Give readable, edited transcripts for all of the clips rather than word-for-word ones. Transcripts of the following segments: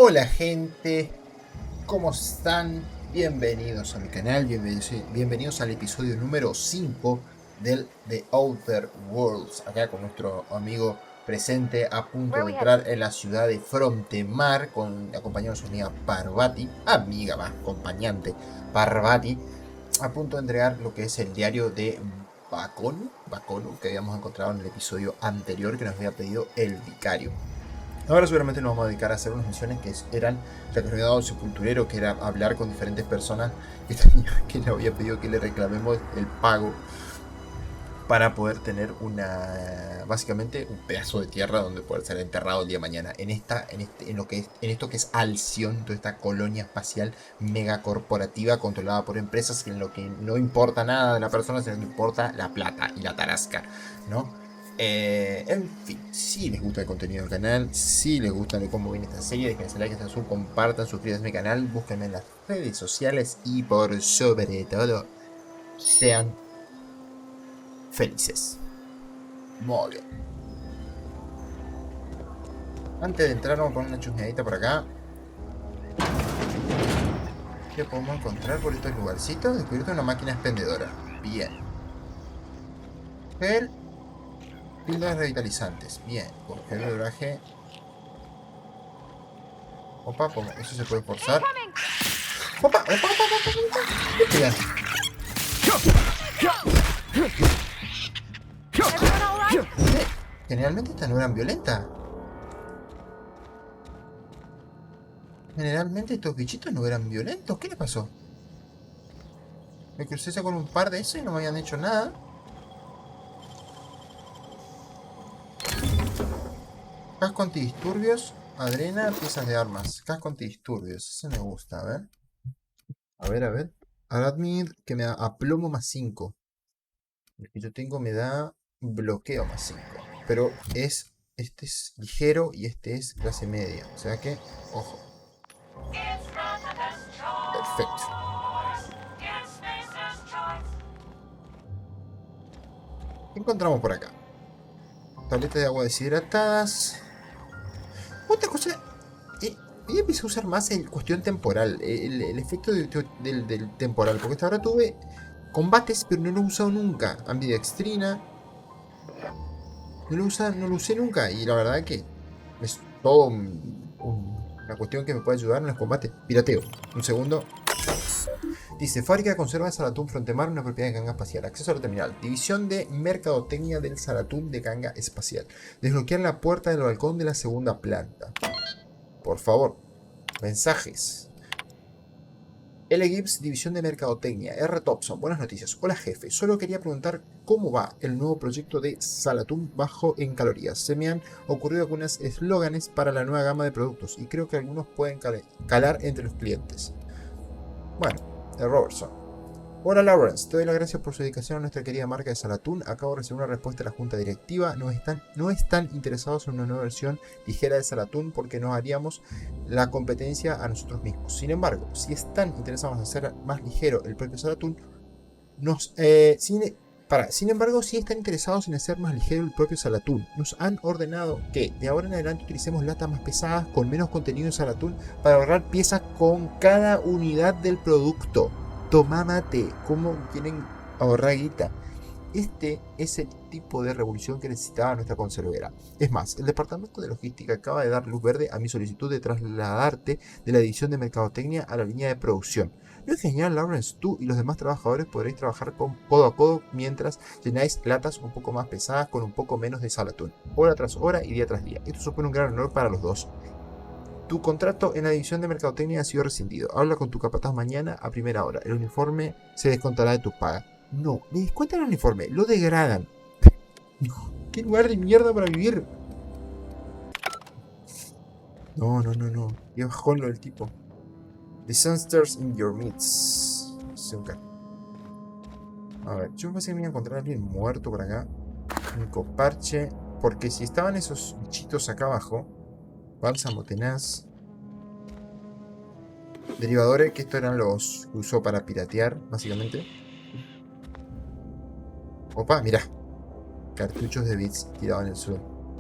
Hola gente, ¿cómo están? Bienvenidos a mi canal, bienvenidos al episodio número 5 del The Outer Worlds. Acá con nuestro amigo presente a punto de entrar en la ciudad de Frontemar, acompañado de su amiga Parvati, amiga más, acompañante Parvati, a punto de entregar lo que es el diario de Bacono, que habíamos encontrado en el episodio anterior que nos había pedido el vicario. Ahora seguramente nos vamos a dedicar a hacer unas misiones que eran la que nos había dado el sepulturero, que era hablar con diferentes personas que le había pedido que le reclamemos el pago para poder tener básicamente un pedazo de tierra donde poder ser enterrado el día de mañana. En esto que es Alción, toda esta colonia espacial mega corporativa controlada por empresas, en lo que no importa nada de la persona, sino que importa la plata y la tarasca, ¿no? En fin, si les gusta el contenido del canal, si les gusta cómo viene esta serie, déjense like, este azul, compartan, suscríbanse a mi canal, búsquenme en las redes sociales y por sobre todo, sean felices. Muy bien. Antes de entrar vamos a poner una chusmeadita por acá. ¿Qué podemos encontrar por estos lugarcitos? Descubierto una máquina expendedora. Bien. Gel. Píldoras revitalizantes. Bien. Con gel de oraje. Opa, eso se puede forzar. Opa, opa, opa, opa, opa. Bien. Generalmente estas no eran violentas. Generalmente estos bichitos no eran violentos. ¿Qué les pasó? Me crucé con un par de esos y no me habían hecho nada. Casco antidisturbios, adrena, piezas de armas. Casco antidisturbios, ese me gusta, a ver. A ver, a ver. Aradmid que me da aplomo más 5. El que yo tengo me da bloqueo más 5. Pero este es ligero y este es clase media. O sea que, ojo. Perfecto. ¿Qué encontramos por acá? Tabletas de agua deshidratadas. Otra cosa. Y empecé a usar más el cuestión temporal. El efecto del temporal. Porque hasta ahora tuve combates, pero no lo he usado nunca. Ambidextrina. No lo usé nunca. Y la verdad que es todo una cuestión que me puede ayudar en los combates. Pirateo. Un segundo. Dice, fábrica de conserva de Salatún Frontemar, una propiedad de Ganga Espacial. Acceso a la terminal. División de Mercadotecnia del Salatún de Ganga Espacial. Desbloquear la puerta del balcón de la segunda planta. Por favor. Mensajes. L. Gibbs, División de Mercadotecnia. R. Thompson, buenas noticias. Hola jefe, solo quería preguntar cómo va el nuevo proyecto de Salatún bajo en calorías. Se me han ocurrido algunos eslóganes para la nueva gama de productos y creo que algunos pueden calar entre los clientes. Bueno, de Robertson. Hola Lawrence, te doy las gracias por su dedicación a nuestra querida marca de Salatún. Acabo de recibir una respuesta de la junta directiva. No están interesados en una nueva versión ligera de Salatún porque nos haríamos la competencia a nosotros mismos. Sin embargo, si están interesados en hacer más ligero el propio Salatún, sin embargo, si están interesados en hacer más ligero el propio Salatún, nos han ordenado que de ahora en adelante utilicemos latas más pesadas con menos contenido de Salatún para ahorrar piezas con cada unidad del producto. Toma mate, ¿cómo quieren ahorrar guita? Este es el tipo de revolución que necesitaba nuestra conservera. Es más, el departamento de logística acaba de dar luz verde a mi solicitud de trasladarte de la división de mercadotecnia a la línea de producción. ¿No es genial, Lawrence? Tú y los demás trabajadores podréis trabajar codo a codo mientras llenáis latas un poco más pesadas con un poco menos de Salatún, hora tras hora y día tras día. Esto supone un gran honor para los dos. Tu contrato en la división de mercadotecnia ha sido rescindido. Habla con tu capataz mañana a primera hora. El uniforme se descontará de tu paga. No, le descuentan el uniforme, lo degradan. No, qué lugar de mierda para vivir. No. Qué bajón lo del tipo. Disasters in your midst. A ver, yo pensé que me iba a encontrar a alguien muerto por acá. Un coparche. Porque si estaban esos bichitos acá abajo. Bálsamo tenaz. Derivadores, que estos eran los que usó para piratear, básicamente. Opa, mirá. Cartuchos de bits tirados en el suelo.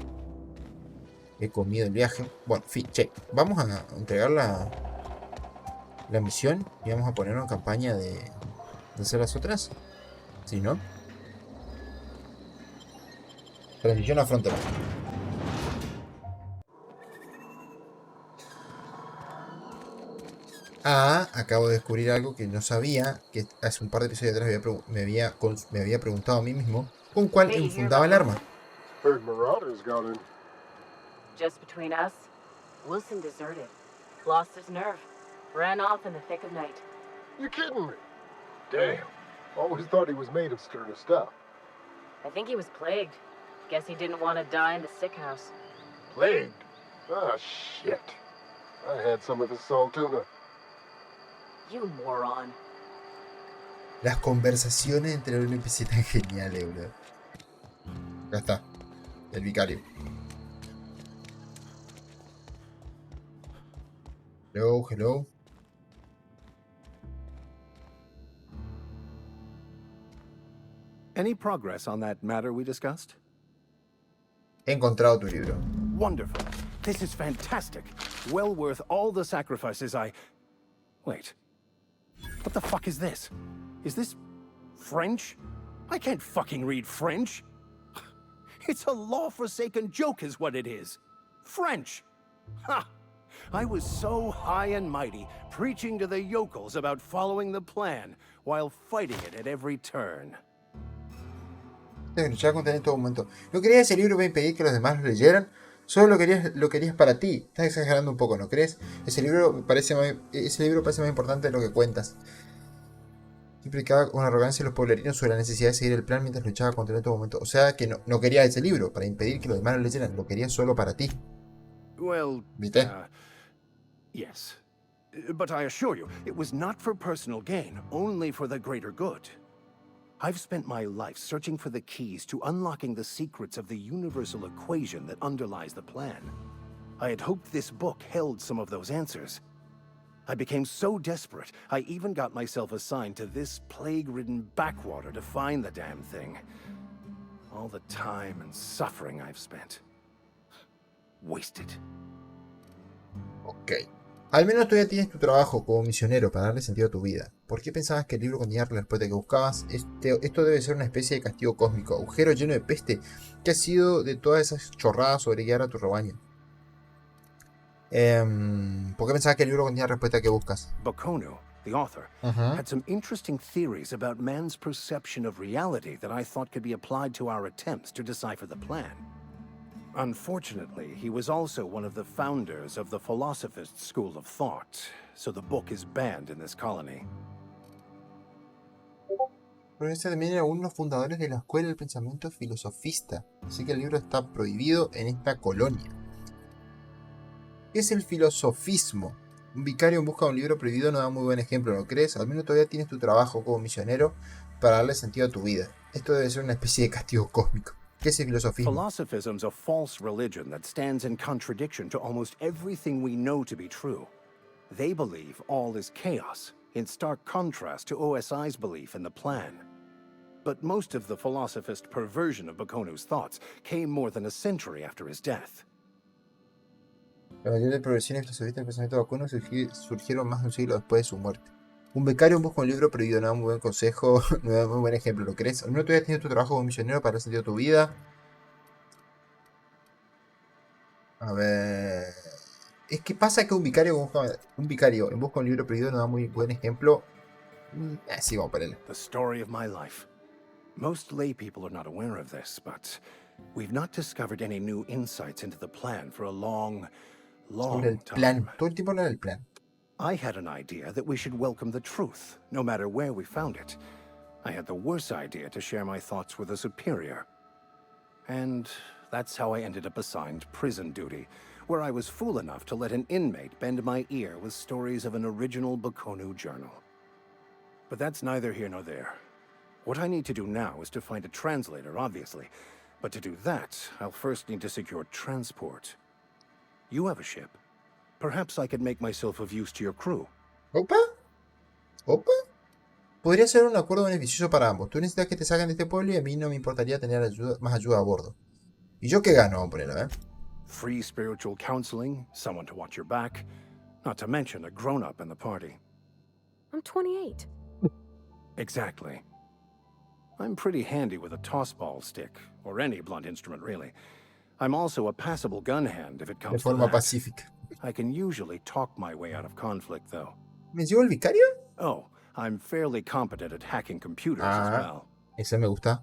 He comido el viaje. Bueno, en fin, che. Vamos a entregar la misión y vamos a poner una campaña de hacer las otras. ¿Sí, no? Transición a frontera. Acabo de descubrir algo que no sabía, que hace un par de episodios atrás me había preguntado a mí mismo con cuál enfundaba el arma. Heard Marauders got in. Just between us, Wilson deserted, lost his nerve, ran off in the thick of night. You kidding me? Damn. Always thought he was made of sterner stuff. I think he was plagued. Guess he didn't want to die in the sick house. Plagued? Ah, shit. I had some of his salt tuna. You moron. Las conversaciones entre los NPC tan geniales, bro. Ya está. El vicario. Hello, hello. Any progress on that matter we discussed? He encontrado tu libro. Wonderful. This is fantastic. Well worth all the sacrifices I... Wait. What the fuck is this? Is this French? I can't fucking read French. It's a law-forsaken joke is what it is. French. Ha! I was so high and mighty, preaching to the yokels about following the plan, while fighting it at every turn. Tengo que luchar contra él en todo momento. No querías ese libro para impedir que los demás lo leyeran. Solo lo querías para ti. Estás exagerando un poco, ¿no crees? Ese libro parece más importante de lo que cuentas. Implicaba con arrogancia a los pueblerinos sobre la necesidad de seguir el plan mientras luchaba contra él en todo momento. O sea que no quería ese libro para impedir que los demás lo leyeran. Lo quería solo para ti. Well, ¿Viste? Yes. But I assure you, it was not for personal gain, only for the greater good. I've spent my life searching for the keys to unlocking the secrets of the universal equation that underlies the plan. I had hoped this book held some of those answers. I became so desperate, I even got myself assigned to this plague-ridden backwater to find the damn thing. All the time and suffering I've spent. Wasted. Ok. Al menos todavía tienes tu trabajo como misionero para darle sentido a tu vida. ¿Por qué pensabas que el libro contenía la respuesta que buscabas? Esto debe ser una especie de castigo cósmico, agujero lleno de peste, que ha sido de todas esas chorradas sobre guiar a tu rebaño. ¿Por qué pensabas que el libro contenía la respuesta que buscas? Bocconi, the author, had some interesting theories about man's perception of reality that I thought could be applied to our attempts to decipher the plan. Unfortunately, he was also one of the founders of the philosophist school of thought, so the book is banned in this colony. Pero ese también era uno de los fundadores de la escuela del pensamiento filosofista, así que el libro está prohibido en esta colonia. ¿Qué es el filosofismo? Un vicario en busca de un libro prohibido no da muy buen ejemplo, ¿no crees? Al menos todavía tienes tu trabajo como misionero para darle sentido a tu vida. Esto debe ser una especie de castigo cósmico. ¿Qué es el filosofismo? Philosophism's a false religion that stands in contradiction to almost everything we know to be true. They believe all is chaos, in stark contrast to OSI's belief in the plan. But most of the philosophist perversion of Bocconi's thoughts came more than a century after his death. La mayoría de progresiones filosofistas del pensamiento de Bocconi surgieron más de un siglo después de su muerte. Un becario en busca de un libro prohibido no da muy buen consejo, no da muy buen ejemplo, ¿lo crees? Al menos todavía tienes tu trabajo como misionero para dar sentido a tu vida. A ver... Es que pasa que un vicario en busca de un libro prohibido no da muy buen ejemplo. Sí, vamos para él. The story of my life. Most lay people are not aware of this, but we've not discovered any new insights into the plan for a long Sobre el plan. time. Todo el tiempo habla del plan. I had an idea that we should welcome the truth, no matter where we found it. I had the worse idea to share my thoughts with a superior. And that's how I ended up assigned prison duty, where I was fool enough to let an inmate bend my ear with stories of an original Bocconi journal. But that's neither here nor there. What I need to do now is to find a translator, obviously. But to do that, I'll first need to secure transport. You have a ship. Perhaps I could make myself of use to your crew. ¿Opa? ¿Opa? Podría ser un acuerdo beneficioso para ambos. Tú necesitas que te saquen de este pueblo y a mí no me importaría tener más ayuda a bordo. ¿Y yo qué gano? Vamos a ponerlo, ¿eh? free spiritual counseling, someone to watch your back, not to mention a grown-up in the party. I'm 28. Exactly. I'm pretty handy with a toss-ball stick, or any blunt instrument, really. I'm also a passable gun hand if it De comes to forma that. pacífica. I can usually talk my way out of conflict, though. ¿Me llegó el vicario? Oh, I'm fairly competent at hacking computers as well. Esa me gusta.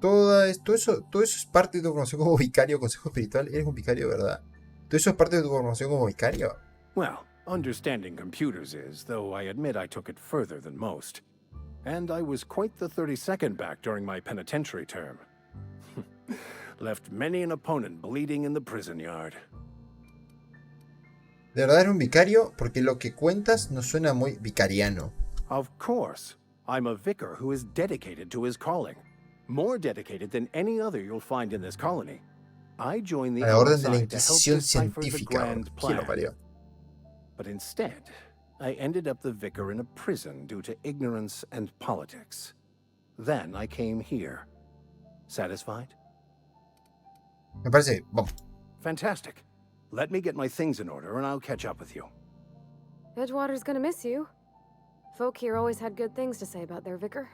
Todo eso es parte de tu formación como vicario, consejo espiritual. Eres un vicario, ¿verdad? ¿Todo eso es parte de tu formación como vicario? Well, understanding computers is, though I admit I took it further than most. And I was quite the 32nd back during my penitentiary term. Left many an opponent bleeding in the prison yard. De verdad eres un vicario porque lo que cuentas no suena muy vicariano. Of course. I'm a vicar who is dedicated to his calling. More dedicated than any other you'll find in this colony. I joined the A la orden de la outside to help Inquisición decipher the científica. grand ¿Quién lo plan. parió? But instead, I ended up the vicar in a prison due to ignorance and politics. Then I came here. Satisfied? Me parece. Vamos. Fantastic. Let me get my things in order and I'll catch up with you. Edgewater's gonna miss you. Folk here always had good things to say about their vicar.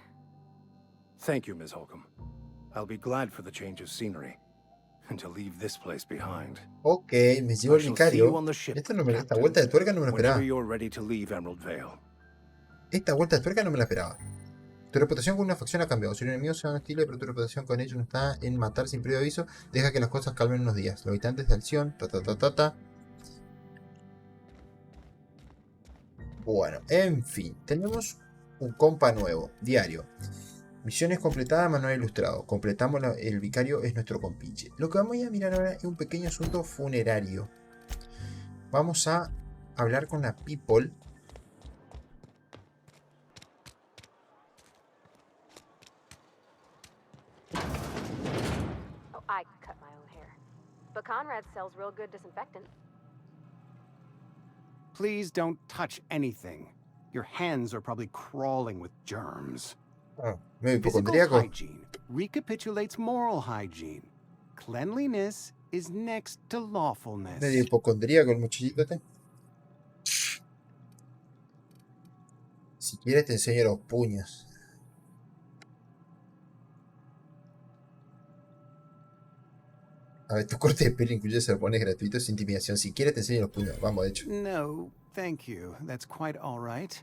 Thank you, Ms. Holcomb. I'll be glad for the change of scenery. And to leave this place behind. Ok, me llegó el I shall see you vicario. on the ship, Esta Captain, vuelta de tuerca no me la whenever esperaba. you're ready to leave Emerald Vale. Esta vuelta de tuerca no me la esperaba. Tu reputación con una facción ha cambiado. Si los enemigos son hostiles, pero tu reputación con ellos no está en matar sin previo aviso, deja que las cosas calmen unos días. Los habitantes de Alción, Bueno, en fin, tenemos un compa nuevo, diario. Misiones completadas, manual ilustrado. Completamos el vicario es nuestro compinche. Lo que vamos a mirar ahora es un pequeño asunto funerario. Vamos a hablar con la people. Oh, I cut my own hair. But Conrad sells real good disinfectant. Please don't touch anything. Your hands are probably crawling with germs. Ah, medio Physical hipocondríaco. hygiene recapitulates moral hygiene. Cleanliness is next to lawfulness. Medio hipocondríaco el muchachito este. Si quieres te enseño los puños. A ver, tu corte de pelo incluye sermones gratuitos e intimidación. Si quieres te enseño los puños. Vamos, de hecho. No, thank you. That's quite all right.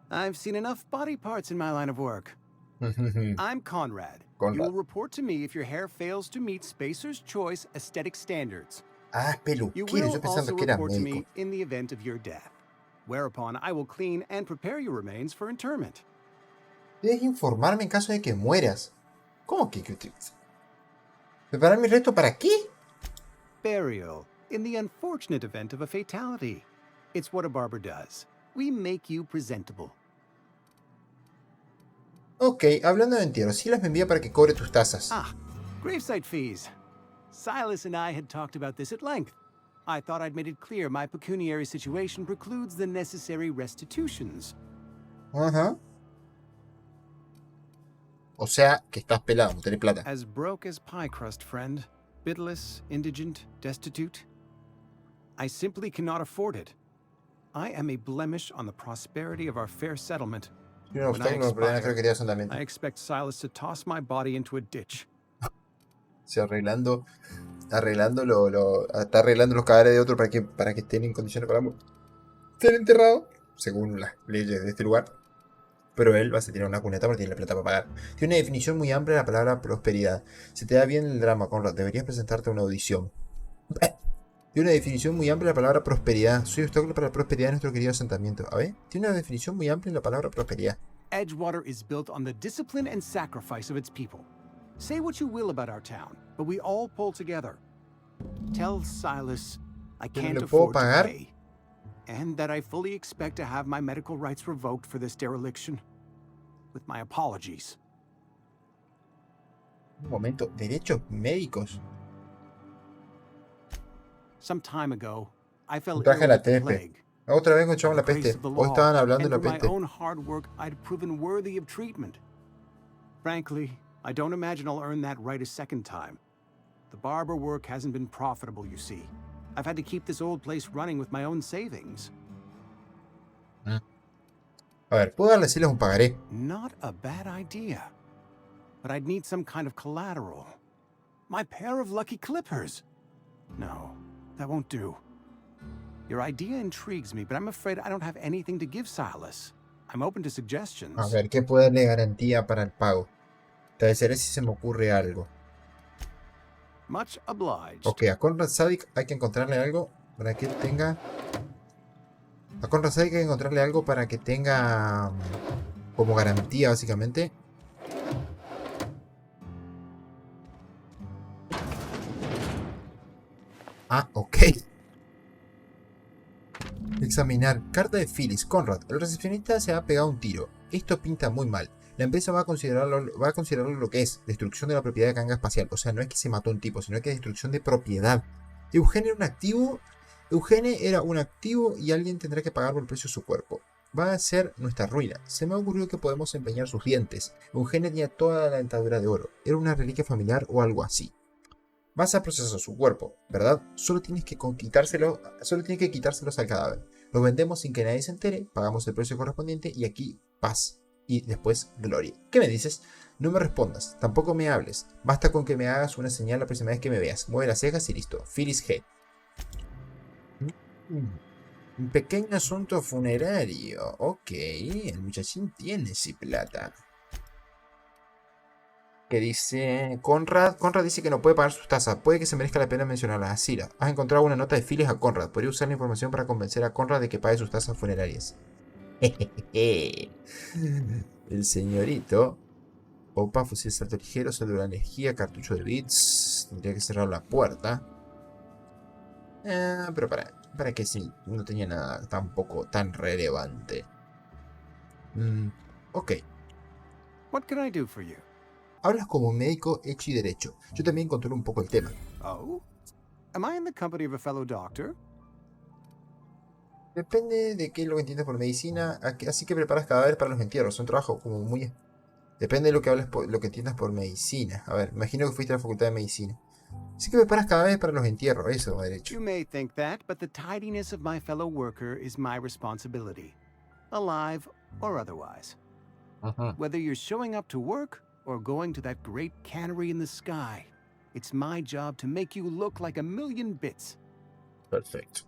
I've seen enough body parts in my line of work. I'm Conrad. You will report to me if your hair fails to meet Spacer's Choice aesthetic standards. Ah, es You peluquero. will Yo pensando also que era report to médico. me in the event of your death, whereupon I will clean and prepare your remains for interment. Debes informarme en caso de que mueras. ¿Cómo que ¿Preparar mi resto para qué? Burial, in the unfortunate event of a fatality. It's what a barber does. We make you presentable. Ok, hablando de entierro, Silas me envía para que cobre tus tasas. Ah, gravesite fees. Silas and I had talked about this at length. I thought I'd made it clear my pecuniary situation precludes the necessary restitutions. Ajá. O sea, que estás pelado, no tenés plata. As broke as pie crust, friend. Bitless, indigent, destitute. I simply cannot afford it. I am a blemish on the prosperity of our fair settlement. Y un obstáculo no problema, creo que quería asentamiento. I expect Silas to toss my body into a ditch. O sea, está arreglando los cadáveres de otros para que estén en condiciones para ser enterrados, según las leyes de este lugar. Pero él va a tirar una cuneta porque tiene la plata para pagar. Tiene una definición muy amplia de la palabra prosperidad. Se te da bien el drama, Conrad. Deberías presentarte a una audición. Tiene una definición muy amplia de la palabra prosperidad. Soy obstáculo para la prosperidad de nuestro querido asentamiento. A ver, tiene una definición muy amplia de la palabra prosperidad. Edgewater is built on the discipline and sacrifice of its people. Say what you will about our town, but we all pull together. Tell Silas I Pero can't le puedo afford to pagar. pay, and that I fully expect to have my medical rights revoked for this dereliction. With my apologies. Un momento, derechos médicos. Some time ago, I fell Traje ill la with the tepe. plague. Otra vez encontramos la By the grace peste. of the Hoy law, estaban hablando de and la through my peste. own hard work, I'd proven worthy of treatment. Frankly, I don't imagine I'll earn that right a second time. The barber work hasn't been profitable, you see. I've had to keep this old place running with my own savings. A ver, puedo decirles un pagaré. Not a bad idea. But I'd need some kind of collateral. My pair of lucky clippers. No, that won't do. Your idea intrigues me, but I'm afraid I don't have anything to give Silas. I'm open to suggestions. A ver, ¿qué puedo darle garantía para el pago? Te avisaré si se me ocurre algo. Much obliged. Ok, a Conrad Sadik hay que encontrarle algo para que tenga... A Conrad Sadik hay que encontrarle algo para que tenga como garantía, básicamente. Ah, ok. Examinar. Carta de Phyllis. Conrad, el recepcionista se ha pegado un tiro. Esto pinta muy mal. La empresa va a considerarlo lo que es. Destrucción de la propiedad de carga espacial. O sea, no es que se mató un tipo, sino que es destrucción de propiedad. Eugene era un activo y alguien tendrá que pagar por el precio de su cuerpo. Va a ser nuestra ruina. Se me ha ocurrido que podemos empeñar sus dientes. Eugene tenía toda la dentadura de oro. Era una reliquia familiar o algo así. Vas a procesar su cuerpo, ¿verdad? Solo tienes que quitárselos al cadáver. Lo vendemos sin que nadie se entere, pagamos el precio correspondiente y aquí paz. Y después gloria. ¿Qué me dices? No me respondas, tampoco me hables. Basta con que me hagas una señal la próxima vez que me veas. Mueve las cejas y listo. Phyllis G. Un pequeño asunto funerario. Ok, el muchachín tiene sí plata. Que dice Conrad dice que no puede pagar sus tasas. Puede que se merezca la pena mencionarlas. Así, has encontrado una nota de Phyllis a Conrad. Podría usar la información para convencer a Conrad de que pague sus tasas funerarias. El señorito. Opa, fusil de salto ligero, saldo de la energía, cartucho de bits. Tendría que cerrar la puerta. Pero para que sí, no tenía nada tampoco tan relevante. Ok. What can I do for you? Hablas como un médico hecho y derecho. Yo también controlo un poco el tema. Oh? Am I in the company of a fellow doctor? Depende de qué es lo que entiendas por medicina, así que preparas cadáveres para los entierros. Es un trabajo como muy... Depende de lo que hables lo que entiendas por medicina. A ver, imagino que fuiste a la facultad de medicina. Así que preparas cadáveres para los entierros, eso, derecho. You may think that, but the tidiness of my fellow worker is my responsibility. Alive or otherwise. Whether you're showing up to work or going to that great cannery in the sky, it's my job to make you look like a million bits. Perfecto.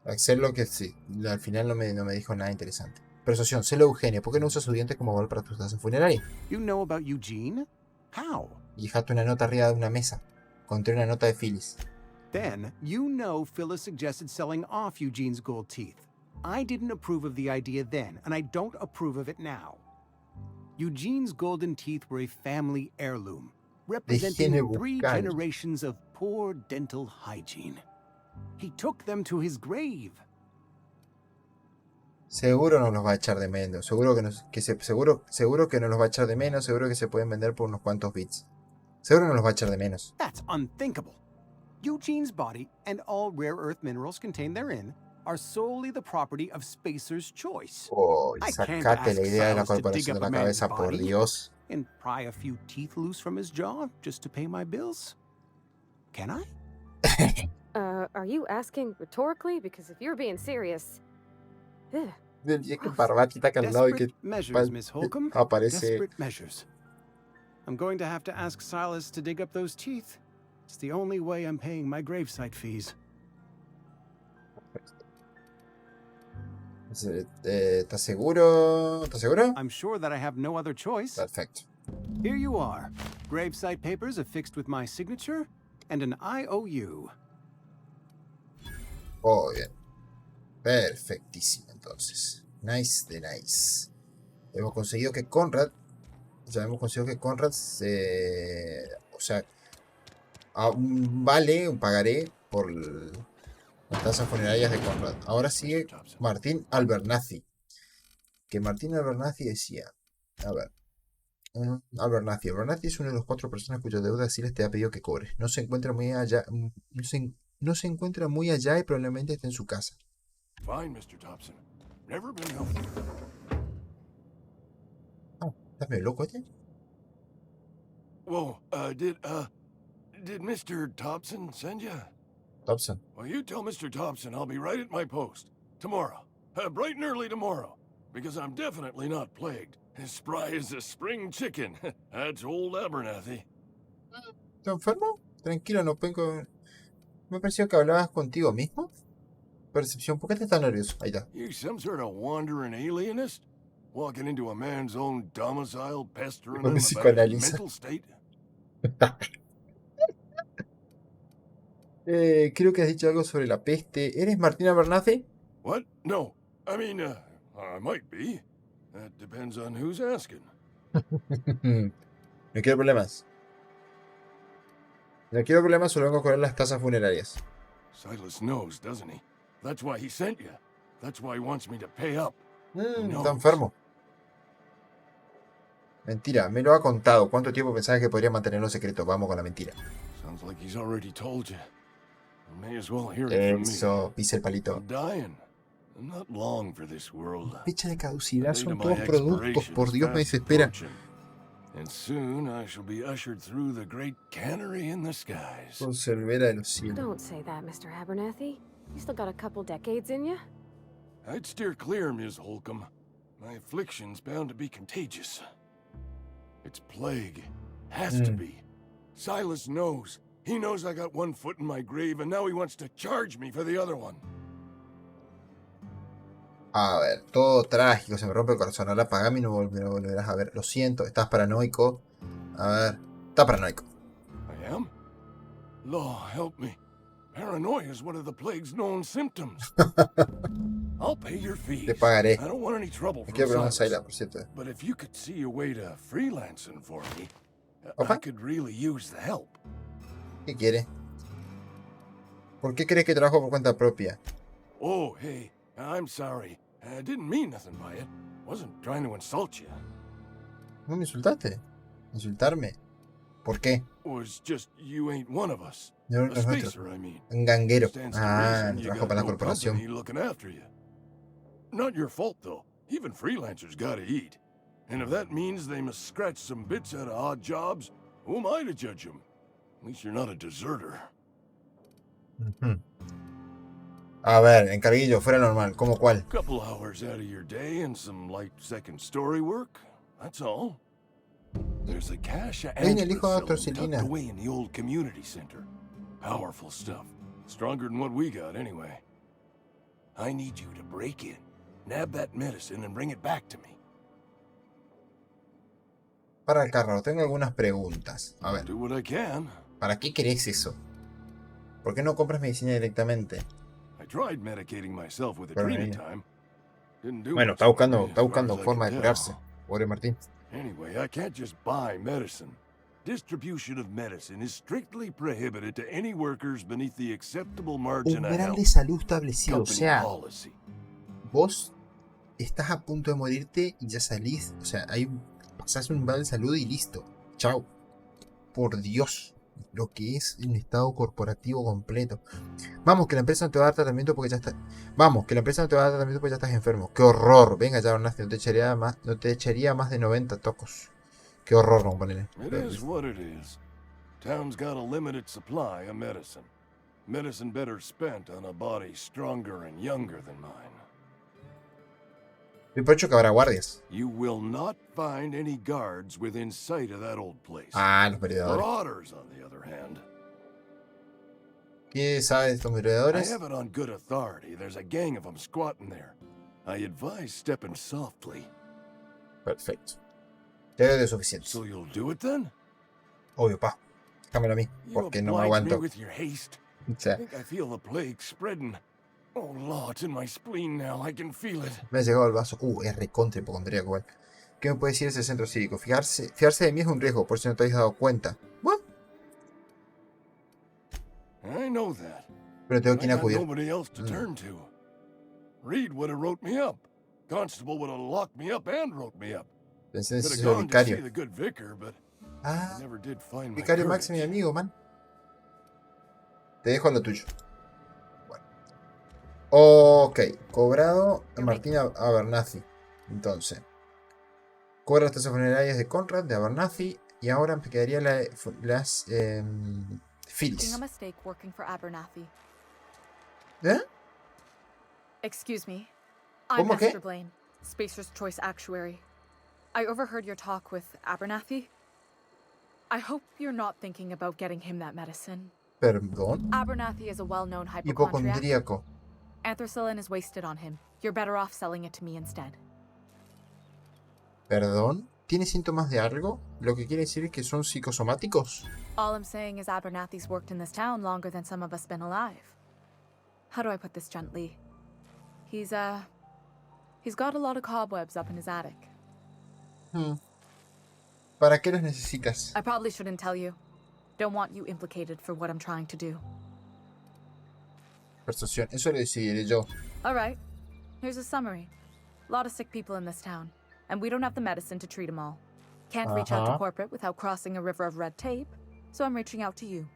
Hacerlo que sí. Al final no me dijo nada interesante. Persuasión, sélo Eugenia. ¿Por qué no usas sus dientes como valor para tus tasas funerarias? You know about Eugene? How? Y dejaste una nota arriba de una mesa. Encontré una nota de Phyllis. Then, you know Phyllis suggested selling off Eugene's gold teeth. I didn't approve of the idea then, and I don't approve of it now. Eugene's golden teeth were a family heirloom, representing 3 generations of poor dental hygiene. He took them to his grave. Seguro no los va a echar de menos. Seguro que no los va a echar de menos. Seguro que se pueden vender por unos cuantos bits. Seguro no los va a echar de menos. That's unthinkable. Eugene's body and all rare earth minerals contained therein are solely the property of Spacer's choice. Oh, sacate la idea de la corporación de la cabeza, por Dios. And pry a few teeth loose from his jaw just to pay my bills? Can I? Are you asking rhetorically? Because if you're being serious... Desperate measures, Miss Holcomb. Aparece. Desperate measures. I'm going to have to ask Silas to dig up those teeth. It's the only way I'm paying my gravesite fees. ¿Estás seguro? ¿Estás seguro? I'm sure that I have no other choice. Perfecto. Here you are. Gravesite papers affixed with my signature and an IOU. Oh, bien. Perfectísimo, entonces. Nice de nice. Hemos conseguido que Conrad... Ya hemos conseguido que Conrad se... O sea... Vale un pagaré por las tasas funerarias de Conrad. Ahora sigue Martín Abernathy. Que Martín Abernathy decía... A ver... Abernathy es uno de los 4 personas cuya deuda Silas te ha pedido que cobres. No se encuentra muy allá... No se encuentra muy allá y probablemente esté en su casa. Fine, Mr. Thompson. Never been helpful. ¿Estás medio loco, este? Whoa, Did Mr. Thompson send you? Thompson. Well, you tell Mr. Thompson I'll be right at my post. Tomorrow. Bright and early tomorrow. Because I'm definitely not plagued. As spry as a spring chicken. That's old Abernathy. ¿Estás enfermo? Tranquilo, no vengo... Me pareció que hablabas contigo mismo. Percepción, ¿por qué te estás nervioso? Ahí está. You some sort of wandering alienist? Walking into a man's own domicile, pestering him about his mental state? Creo que has dicho algo sobre la peste. ¿Eres Martín Abernathy? What? No. I mean, I might be. That depends on who's asking. No quiero problemas. No quiero problemas, solo vengo a cobrar las tasas funerarias. Silas knows, doesn't he? That's why he sent you. That's why he wants me to pay up. Está enfermo. Mentira, me lo ha contado. ¿Cuánto tiempo pensabas que podría mantenerlo secreto? Vamos con la mentira. Sounds like he's already told you. May as well hear it from me. Eso, pisa el palito. I'm dying. I'm not long for this world. Fecha de caducidad son todos productos. Por Dios, me desespera. And soon I shall be ushered through the great cannery in the skies. Conservera de los cielos. Don't say that, Mr. Abernathy. You still got a couple decades in you. I'd steer clear, Ms. Holcomb. My affliction's bound to be contagious. It's plague. Has to be. Silas knows. He knows I got one foot in my grave, and now he wants to charge me for the other one. A ver, todo trágico, se me rompe el corazón. Ahora pagame y no volverás a ver. Lo siento, estás paranoico. A ver, está paranoico. I am? Law, help me. Paranoia is one of the plague's known symptoms. I'll pay your fees. Te pagaré. I don't want any trouble Me from quiero preguntar Silas. Saila, por cierto. But if you could see a way to freelancing for me, Opa. I could really use the help. ¿Qué quiere? ¿Por qué crees que trabajo por cuenta propia? Oh, hey, I'm sorry. I didn't mean nothing by it. Wasn't trying to insult you. ¿No me insultaste? ¿Insultarme? ¿Por qué? Was just you ain't one of us. No, A no es nuestro. spacer, I mean. Un ganguero. Stands to Ah, reason you trabajo got para la no corporación. company looking after you. Not your fault, though. Even freelancers gotta eat. And if that means they must scratch some bits out of odd jobs, who am I to judge them? At least you're not a deserter. A ver, encarguillo, fuera normal. ¿Cómo cuál? Couple hours out of your day and some light second story work. That's all. There's a cache of Ven, el hijo de anthrax tucked Torcelina. away in the old community center. Powerful stuff. Stronger than what we got, anyway. I need you to break in, nab that medicine, and bring it back to me. Para el carro, tengo algunas preguntas. A ver, Do what I can. ¿para qué querés eso? ¿Por qué no compras medicina directamente? I tried medicating myself with Pero Adrena mira. time. Didn't do Bueno, much está for buscando, me, está as buscando far as I forma de can curarse. tell. Pobre Martín. Anyway, I can't just buy medicine. Distribution of medicine is strictly prohibited to any workers beneath the acceptable margin of Umbral de health. salud establecido. O Company sea, policy. vos estás a punto de morirte y ya salís. O sea, pasás un umbral de salud y listo. Chao. Por Dios. Lo que es un estado corporativo completo. Vamos, que la empresa no te va a dar tratamiento porque ya está. Vamos, que la empresa no te va a dar tratamiento porque ya estás enfermo. ¡Qué horror! Venga, ya Bernaste, no te echaría más de 90 tocos. ¡Qué horror, no, ponele! It is what it is. Town's got a limited supply of medicine. Medicine better spent on a body stronger and younger than mine. Y por hecho que habrá guardias. You will not find any guards within sight of that old place. Ah, los merodeadores. Marauders, on the other hand. ¿Qué sabes de estos I merodeadores? have it on good authority. There's a gang of them squatting there. I advise stepping softly. Perfecto. Ya veo de suficiente. So you'll do it then? Obvio, pa. Déjamelo a mí, You porque no me oblige me aguanto. with your haste. O I sea, think I feel the plague spreading. Oh, Law, it's in my spleen now. I can feel it. me ha llegado el vaso. Es recontra hipocondríaco, igual. ¿Qué me puede decir ese centro cívico? Fiarse de mí es un riesgo, por si no te habéis dado cuenta. Bueno, I know that. pero tengo I quien got acudir. nobody else to turn to. Reed would have wrote me up. Constable would have locked me up and wrote me up. Pensé en Could ese have gone to see vicario. the good vicar, but Ah, I never did find my vicario Max, mi courage. amigo, man. Te dejo lo tuyo. Bueno. Ok, cobrado a Martín Abernathy. Entonces, cobra las tasas funerarias de Conrad, de Abernathy. Y ahora me quedaría las Phyllis. Making a mistake working for Abernathy. ¿Eh? Excuse me. I'm ¿Cómo qué? Esther Blaine, Spacer's Choice Actuary. I overheard your talk with Abernathy. I hope you're not thinking about getting him that medicine. Perdón. Abernathy is a well-known hypochondriac. Hipocondríaco. Anthracillin is wasted on him. You're better off selling it to me instead. Perdón. ¿Tiene síntomas de algo? Lo que quiere decir es que son psicosomáticos. All I'm saying is Abernathy's worked in this town longer than some of us been alive. How do I put this gently? He's got a lot of cobwebs up in his attic. ¿Para qué los necesitas? I probably shouldn't tell you. Don't want you implicated for what I'm trying to do. Persuasión. Eso lo decidiré yo. All right. Here's a summary. A lot of sick people in this town, and we don't have the medicine to treat them all. Can't reach out to corporate without crossing a river of red tape, so I'm reaching out to you.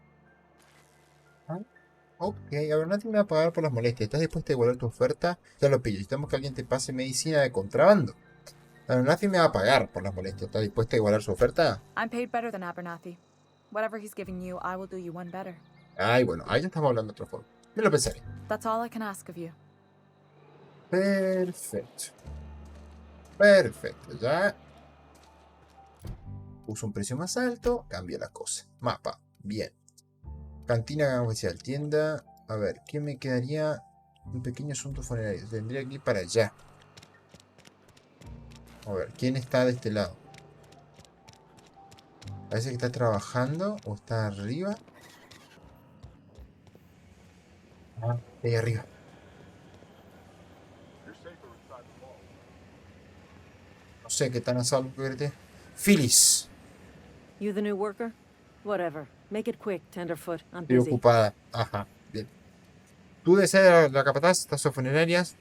Ok, a ver, nadie me va a pagar por las molestias. ¿Estás dispuesta a igualar tu oferta? Ya lo pillo. Necesitamos que alguien te pase medicina de contrabando. A ver, nadie me va a pagar por las molestias. ¿Estás dispuesta a igualar su oferta? I'm paid better than Abernathy. Whatever he's giving you, I will do you one better. Ay, bueno, ahí ya estamos hablando de otra forma. Me lo pensaré. That's all I can ask of you. Perfecto. Perfecto, ya. Puso un precio más alto, cambia la cosa. Mapa, bien. Cantina oficial, tienda. A ver, ¿qué me quedaría? Un pequeño asunto funerario. Tendría que ir para allá. A ver, ¿quién está de este lado? Parece que está trabajando o está arriba. Ah, ahí arriba. No sé qué tan a salvo que verte. Phyllis. You the new worker? Whatever. Make it quick, Tenderfoot. I'm Estoy busy. ocupada. Ajá, bien. ¿Tú deseas la capataz? ¿Tasas funerarias?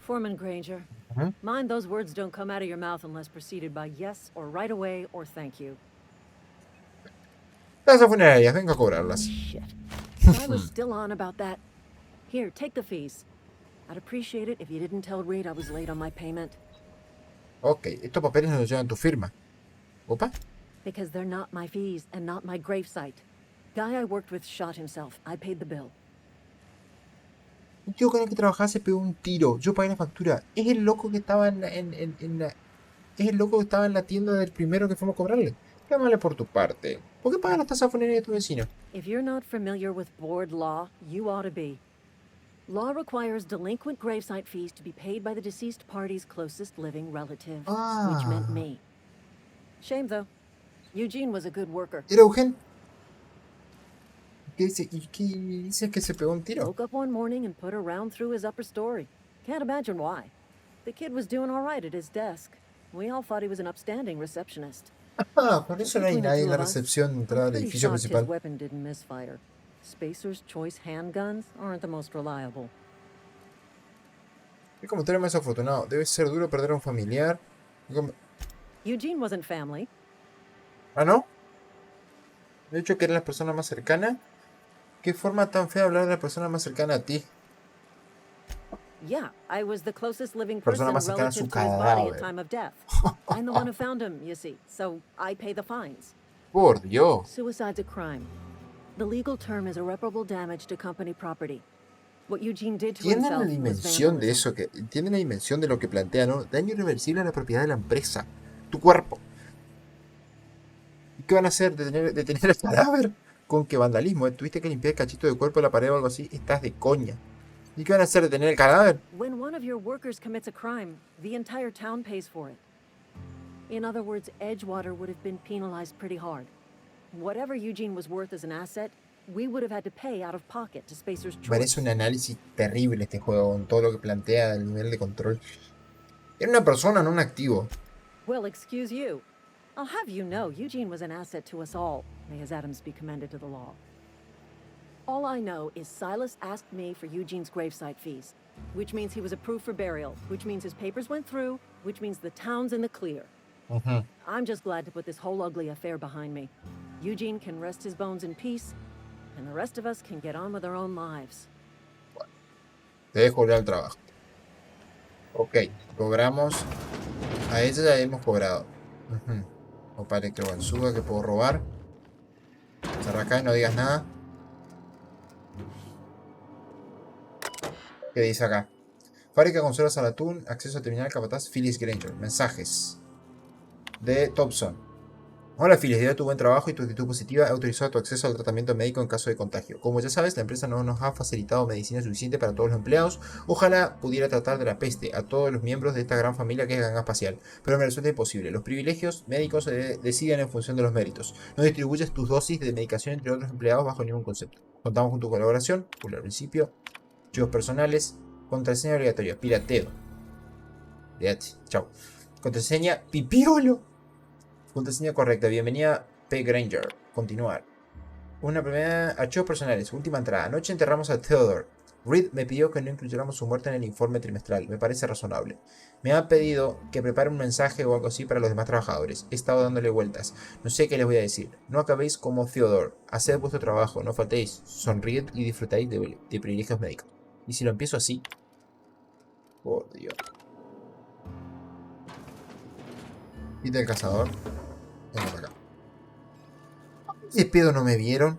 Foreman Granger. Mind those words don't come out of your mouth unless preceded by yes or right away or thank you. Tasas funerarias, vengo a cobrarlas. Shit. I was still on about that. Here, take the fees. I'd appreciate it if you didn't tell Reed I was late on my payment. Ok, estos papeles nos llevan tu firma. Opa. Because they're not my fees and not my gravesite. Guy I worked with shot himself. I paid the bill. Un tío con el que trabajaba se pegó un tiro. Yo pagué la factura. Es el loco que estaba en la... Es el loco que estaba en la tienda del primero que fuimos a cobrarle. Llámale por tu parte. ¿Por qué pagas las tasas funerarias de tu vecino? If you're not familiar with board law, you ought to be. Law requires delinquent gravesite fees to be paid by the deceased party's closest living relative, which meant me. Shame, though. Eugene was a good worker. ¿Era Eugen? ¿Qué dice? ¿Y qué dice que se pegó un tiro? Woke up one morning and put a round through his upper story. Can't imagine why. The kid was doing all right at his desk. We all thought he was an upstanding receptionist. Ah, por eso no hay nadie en la recepción de entrada del edificio principal. His weapon didn't misfire. Spacer's Choice handguns aren't the most reliable. Es como tener más afortunado. Debe ser duro perder a un familiar. Eugene wasn't family. ¿Ah, no? De hecho, que eres la persona más cercana. ¿Qué forma tan fea de hablar de la persona más cercana a ti? Yeah, I was the closest living Persona person más cercana a su relative to his body at cadáver. time of death. I'm the one who found him, you see, so I pay the fines. Por Dios. Suicide's a crime. The legal term is irreparable damage to company property. What Eugene did to ¿Entienden himself la was dimensión de vandalism. eso? ¿Entienden la dimensión de lo que plantea, no? Daño irreversible a la propiedad de la empresa. Tu cuerpo. ¿Y qué van a hacer? ¿Detener el cadáver? ¿Con qué vandalismo? ¿Tuviste que limpiar el cachito de cuerpo de la pared o algo así? Estás de coña. ¿Y qué van a hacer? ¿Detener el cadáver? When one of your workers commits a crime, the entire town pays for it. In other words, Edgewater would have been penalized pretty hard. Whatever Eugene was worth as an asset, we would have had to pay out of pocket to Spacer's Choice. Parece un análisis terrible este juego, con todo lo que plantea el nivel de control. Era una persona, no un activo. Well, excuse you. I'll have you know, Eugene was an asset to us all. May his atoms be commended to the law. All I know is Silas asked me for Eugene's gravesite fees, which means he was approved for burial, which means his papers went through, which means the town's in the clear. I'm just glad to put this whole ugly affair behind me. Eugene can rest his bones in peace, and the rest of us can get on with our own lives. Te dejo volver al trabajo. Ok, cobramos. A ella ya hemos cobrado. Opa, electrobansuga que puedo robar. Cerra acá y no digas nada. ¿Qué dice acá? Fábrica consolas al atún. Acceso a terminal capataz Phineas Granger. Mensajes. De Thompson. Hola Phyllis, debido a tu buen trabajo y tu actitud positiva, he autorizado tu acceso al tratamiento médico en caso de contagio. Como ya sabes, la empresa no nos ha facilitado medicina suficiente para todos los empleados. Ojalá pudiera tratar de la peste a todos los miembros de esta gran familia que es Ganga Espacial, pero me resulta imposible. Los privilegios médicos se deciden en función de los méritos. No distribuyes tus dosis de medicación entre otros empleados bajo ningún concepto. Contamos con tu colaboración, por el principio, archivos personales, contraseña obligatoria, pirateo. Fíjate, chao. Contraseña pipiolo. Contraseña correcta. Bienvenida P. Granger. Continuar. Una primera. Archivos personales. Última entrada. Anoche enterramos a Theodore. Reed me pidió que no incluyéramos su muerte en el informe trimestral. Me parece razonable. Me ha pedido que prepare un mensaje o algo así para los demás trabajadores. He estado dándole vueltas. No sé qué les voy a decir. No acabéis como Theodore. Haced vuestro trabajo. No faltéis. Sonríed y disfrutáis de privilegios médicos. ¿Y si lo empiezo así? Por Dios. Quita el cazador. Venga para acá. ¿Qué pedo no me vieron?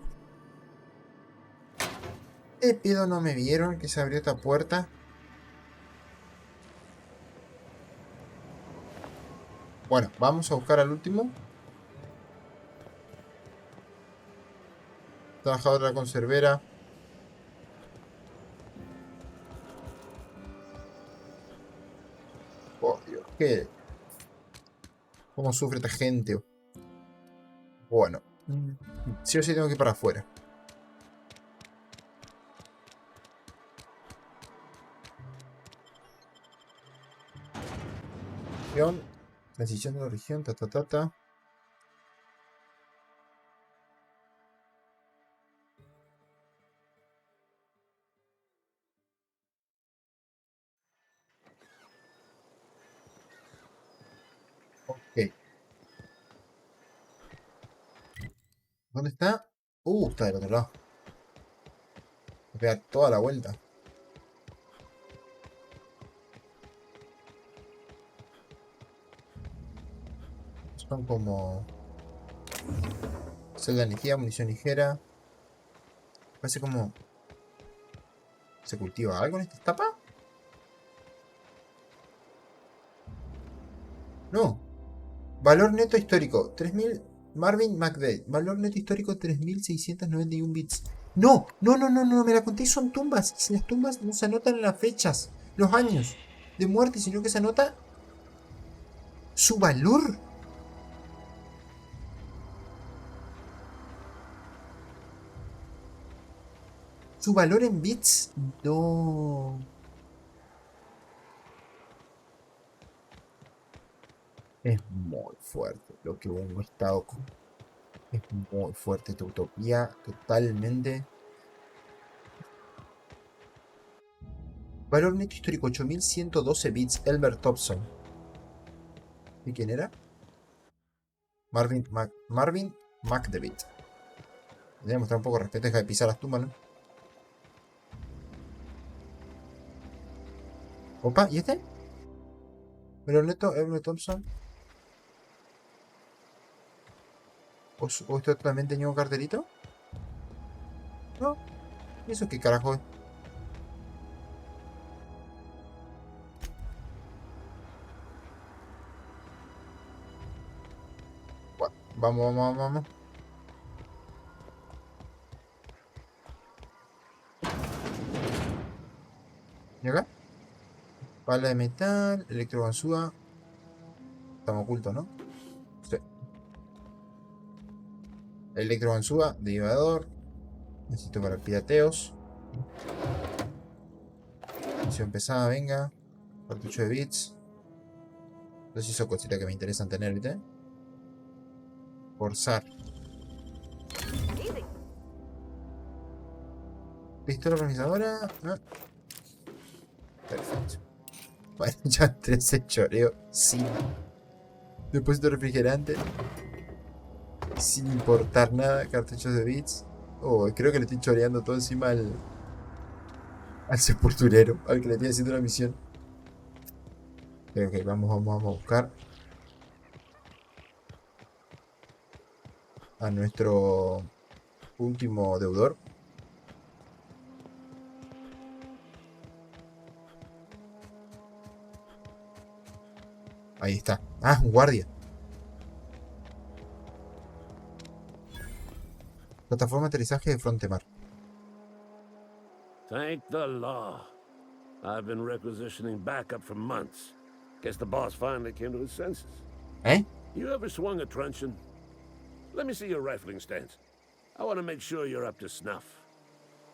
¿Qué pedo no me vieron que se abrió esta puerta? Bueno, vamos a buscar al último. Trabajador de la conservera. Oh, Dios, ¿qué? ¿Cómo sufre esta gente? Bueno, sí o sí tengo que ir para afuera. Transición de la región, ta ta ta ta. Ok. ¿Dónde está? Está del otro lado. Voy a pegar toda la vuelta. Son como... celda de energía, munición ligera. Parece como... ¿se cultiva algo en esta etapa? No. Valor neto histórico, 3000. Marvin McVeigh. Valor neto histórico, 3691 bits. No, no, no, no, no, me la conté, son tumbas. Si las tumbas no se anotan las fechas, los años de muerte, sino que se anota su valor. Su valor en bits. No. Es muy fuerte lo que hemos estado con. Es muy fuerte esta utopía, totalmente. Valor neto histórico 8112 bits, Elmer Thompson. ¿Y quién era? Marvin McDevitt. Le mostrar un poco de respeto, deja de pisar las tumbas, ¿no? Opa, ¿y este? Valor neto, Elmer Thompson. ¿O esto también tenía un cartelito? No. ¿Y eso qué carajo es? Bueno, vamos, vamos, vamos. ¿Y acá? Pala de metal, electroganzúa. Estamos ocultos, ¿no? Sí. Electroganzúa, derivador. Necesito para pirateos. Misión pesada, venga. Cartucho de bits. Entonces son cositas que me interesan tener, ¿viste? Forzar. Pistola organizadora. Ah. Perfecto. Bueno, ya entré ese choreo. Sí. Depósito refrigerante. Sin importar nada. Cartuchos de bits. Oh, creo que le estoy choreando todo encima al sepulturero. Al que le estoy haciendo una misión. Ok, vamos a buscar a nuestro último deudor. Ahí está. Ah, un guardia. Plataforma de aterrizaje de Frontemar. Thank the law. I've been requisitioning backup for months. Guess the boss finally came to his senses. ¿Eh? You ever swung a truncheon? Let me see your rifling stance. I want to make sure you're up to snuff.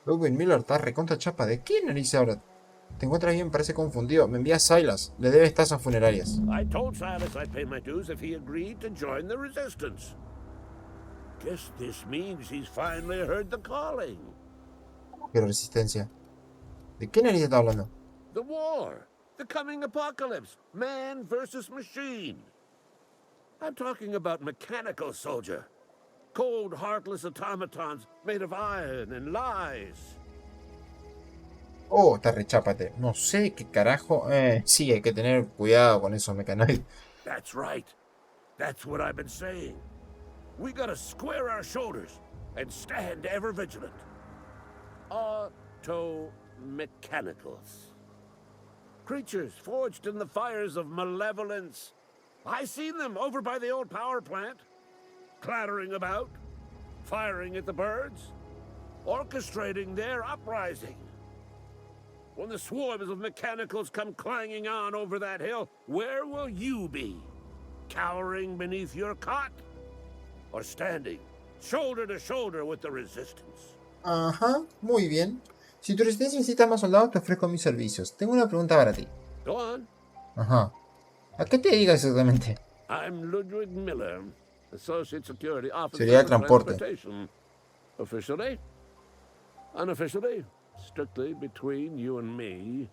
Ludwig Miller está recontra chapa. ¿De qué narices ahora? Te encuentras bien, parece confundido. Me envía Silas. Le debes tasas funerarias. I told Silas I'd pay my dues if he agreed to join the resistance. Guess this means he's finally heard the calling. ¿Qué resistencia? ¿De qué narices está hablando? The war. The coming apocalypse. Man versus machine. I'm talking about mechanical soldier. Cold, heartless automatons made of iron and lies. Oh, está rechápate. No sé qué carajo. Sí, hay que tener cuidado con esos mecanoides. That's right. That's what I've been saying. We gotta square our shoulders and stand ever vigilant. Auto-mechanicals. Creatures forged in the fires of malevolence. I seen them over by the old power plant. Clattering about, firing at the birds, orchestrating their uprising. When the swarms of mechanicals come clanging on over that hill, where will you be? Cowering beneath your cot? Or standing, shoulder to shoulder with the resistance? Ajá, muy bien. Si tu resistencia necesita más soldados, te ofrezco mis servicios. Tengo una pregunta para ti. Go on. Ajá. ¿A qué te dedicas exactamente? I'm Ludwig Miller, Associate Security Officer Seguridad de of transporte. Transportation. Officially, unofficially, strictly between you and me,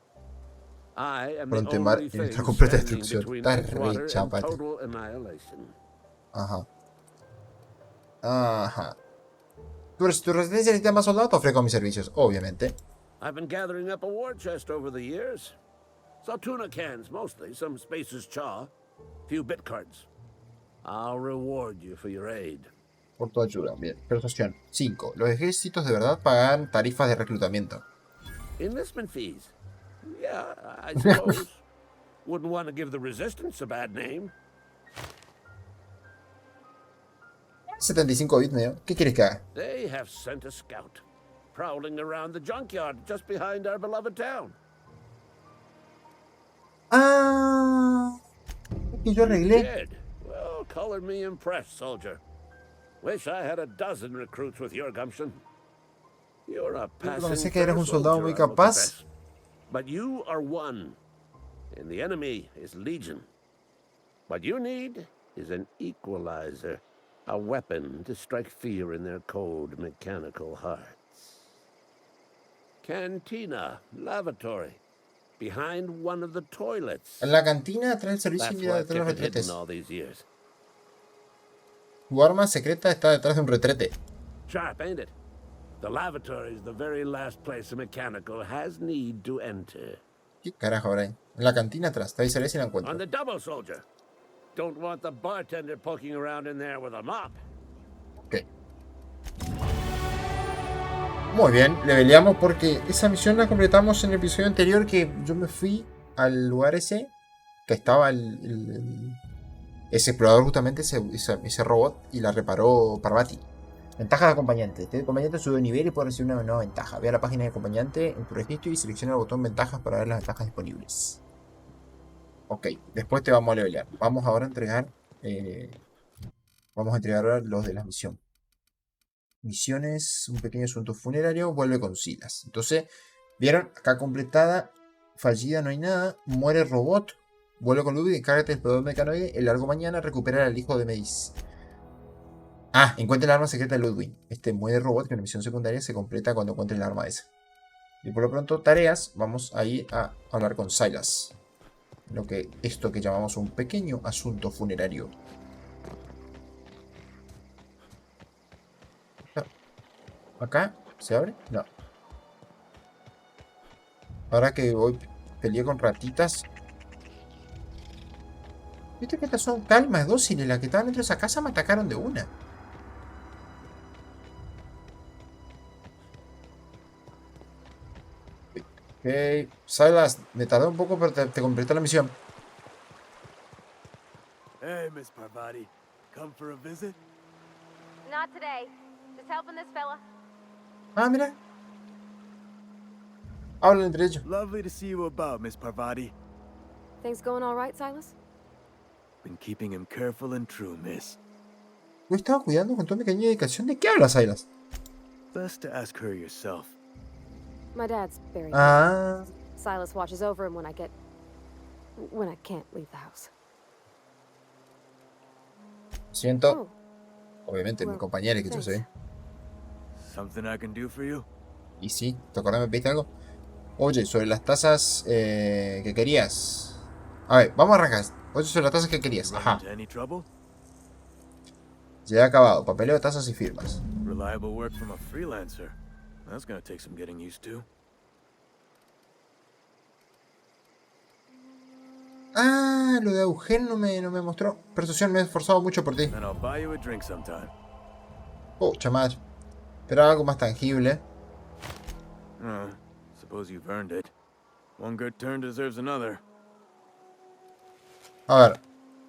I am the Frontemar only en thing nuestra completa standing destrucción. between Está Edgewater re and chápate. total annihilation. Ajá. Ajá. Tu resistencia necesita más soldados, te ofrezco mis servicios, obviamente. I've been gathering up a war chest over the years. Saw tuna cans mostly, some Spacer's chaw, few bit cards. I'll reward you for your aid. Por tu ayuda, bien. Persuasión. 5. Los ejércitos de verdad pagan tarifas de reclutamiento. Enlistment fees. Yeah, I suppose. Wouldn't want to give the resistance a bad name. 75 bits medio. ¿Qué quieres que haga? They have sent a scout, prowling around the junkyard just behind our beloved town. Ah, que yo arreglé. Did? Well, color me impressed, soldier. Wish I had a dozen recruits with your gumption. You're a Pensé passing que eres un fair soldado muy soldier, I will capaz. confess. But you are one, and the enemy is legion. What you need is an equalizer, a weapon to strike fear in their cold mechanical hearts. Cantina, lavatory, behind one of the toilets. En la cantina trae el servicio That's y why mira I've detrás de los kept it hidden retretes. all these years. Tu arma secreta está detrás de un retrete. Sharp, ain't it? The lavatory is the very last place a mechanical has need to enter. ¿Qué carajo habrá ahí? En la cantina atrás. Te avisaré si la encuentro. On the double, soldier. Don't want the bartender poking around in there with a mop. Ok. Muy bien, leveleamos porque esa misión la completamos en el episodio anterior, que yo me fui al lugar ese, que estaba ese explorador justamente, ese robot, y la reparó Parvati. Ventaja de acompañante. Este acompañante sube de nivel y puede recibir una nueva ventaja. Ve a la página de acompañante en tu registro y selecciona el botón ventajas para ver las ventajas disponibles. Ok, después te vamos a levelear. Vamos ahora a entregar ahora los de la misión. Misiones, un pequeño asunto funerario, vuelve con Silas. Entonces, vieron, acá completada, fallida, no hay nada, muere robot, vuelve con Ludwig, encárgate del explorador mecanoide, el largo mañana, recupera al hijo de Mace. Ah, encuentra el arma secreta de Ludwig. Muere robot, que en la misión secundaria se completa cuando encuentre el arma esa. Y por lo pronto, tareas, vamos a ir a hablar con Silas. Esto que llamamos un pequeño asunto funerario. ¿Acá? ¿Se abre? No. Ahora que voy peleé con ratitas. Viste que estas son calmas, dóciles. Las que estaban dentro de esa casa me atacaron de una. Ok. Silas, me tardé un poco, pero te completé la misión. Hey, Miss Parvati. Come for a visit? Not today. Just helping this fella. Ah, mira. Hablan entre ellos. Lovely to see you about, Miss Parvati. Things going all right, Silas? Been keeping him careful and true, miss. Yo estaba cuidando con toda mi caña de dedicación. ¿De qué hablas, Silas? Best to ask her yourself. My dad's very Ah. Silas watches over him when I can't leave the house. Siento. Oh, Obviamente, mi well, compañera que yo thanks. sé. Something I can do for you? Y sí, ¿te acordás? ¿Me pediste algo? Oye, sobre las tazas que querías. A ver, vamos a arrancar. Oye, sobre las tazas que querías. Run Ajá. into any trouble? Ya he acabado. Papeleo, tazas y firmas. Reliable work from a freelancer. That's gonna take some getting used to. Ah, lo de Eugen no me mostró. Persuasión, me he esforzado mucho por ti. And I'll buy you a drink sometime. Oh, chamar. Pero algo más tangible. Suppose you've earned it. One good turn deserves another. A ver.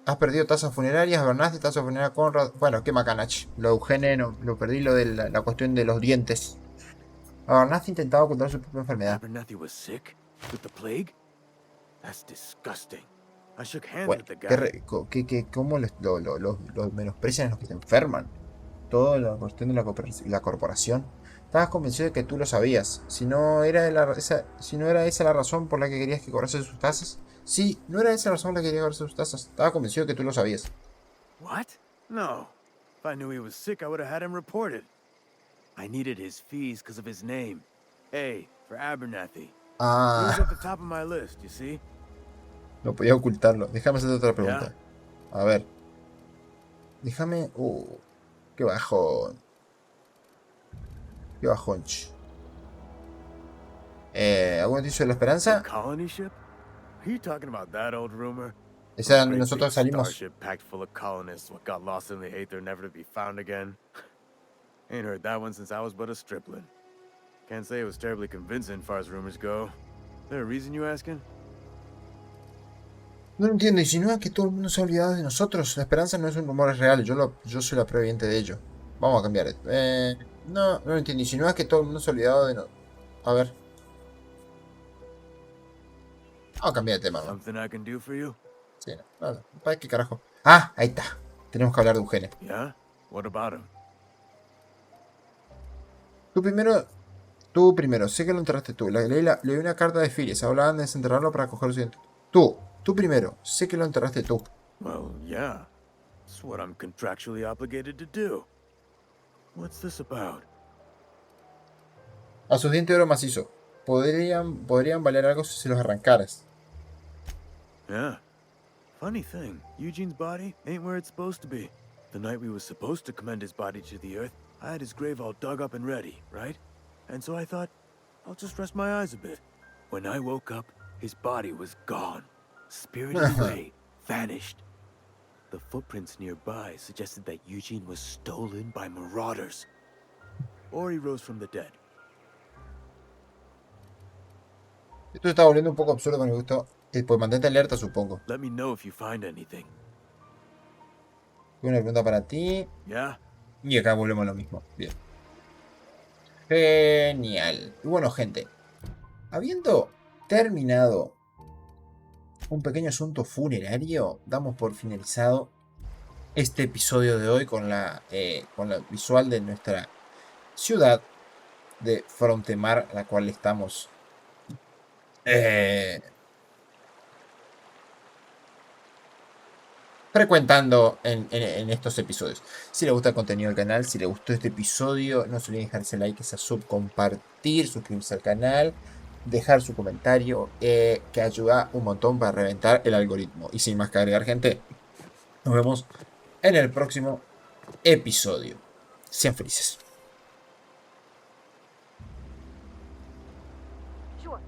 Has perdido tazas funerarias, Bernaste, tazas funerarias Conrad. Bueno, qué macanach. Lo de Eugene no, lo perdí, lo de la cuestión de los dientes. Bernaste intentaba ocultar su propia enfermedad. Abernathy was sick? With the plague? That's disgusting. I shook hands Bueno, with the guy. ¿cómo los menosprecian a los que se enferman? Toda la cuestión de la corporación. Estabas convencido de que tú lo sabías. Si no era esa la razón por la que querías que cobrase sus tasas. Sí, no era esa la razón por la que querías que cobrase sus tasas. Estaba convencido de que tú lo sabías. What? No. If I knew he was sick, I would have had him reported. I needed his fees because of his name. A for Abernathy. He was at the top of my list, you see? No podía ocultarlo. Déjame hacerte otra pregunta. A ver. Déjame... qué bajón. Qué bajón. ¿Algún noticia de la esperanza? Colony ship? Are you talking about that old rumor? Esa era donde nosotros salimos. Starship packed full of colonists what got lost in the aether never to be found again. Ain't heard that one since I was but a stripling. Can't say it was terribly convincing far as rumors go. There a reason you asking? No lo entiendo. Insinúa que todo el mundo se ha olvidado de nosotros. La esperanza no es un rumor, es real. Yo soy la prueba viviente de ello. Vamos a cambiar esto. No lo entiendo. Insinúa que todo el mundo se ha olvidado de nosotros. A ver. Vamos a cambiar de tema, ¿no? Something I can do for you? Sí, no. Nada. ¿Para qué carajo? Ah, ahí está. Tenemos que hablar de Eugene. Yeah? What about him? Tú primero. Sé que lo enterraste tú. Leí una carta de Phineas. Hablaban de desenterrarlo para coger su identidad. Tú primero. Sé que lo enterraste tú. Well, yeah. It's what I'm contractually obligated to do. What's this about? A sus dientes de oro macizo. Podrían valer algo si se los arrancaras. Yeah. Funny thing, Eugene's body ain't where it's supposed to be. The night we was supposed to commend his body to the earth, I had his grave all dug up and ready, right? And so I thought, I'll just rest my eyes a bit. When I woke up, his body was gone. Spirited away, vanished. The footprints nearby suggested that Eugene was stolen by marauders. Or he rose from the dead. Esto está volviendo un poco absurdo, me gustó. Pues mantente alerta, supongo. Let me know if you find anything. Una pregunta para ti. Yeah? Y acá volvemos a lo mismo. Bien. Genial. Y bueno, gente. Habiendo terminado un pequeño asunto funerario, damos por finalizado este episodio de hoy con la visual de nuestra ciudad de Frontemar, la cual estamos frecuentando en estos episodios. Si les gusta el contenido del canal, si les gustó este episodio, no se olviden dejar ese like, ese sub, compartir, suscribirse al canal, dejar su comentario, que ayuda un montón para reventar el algoritmo. Y sin más que agregar, gente, nos vemos en el próximo episodio. Sean felices. Sure.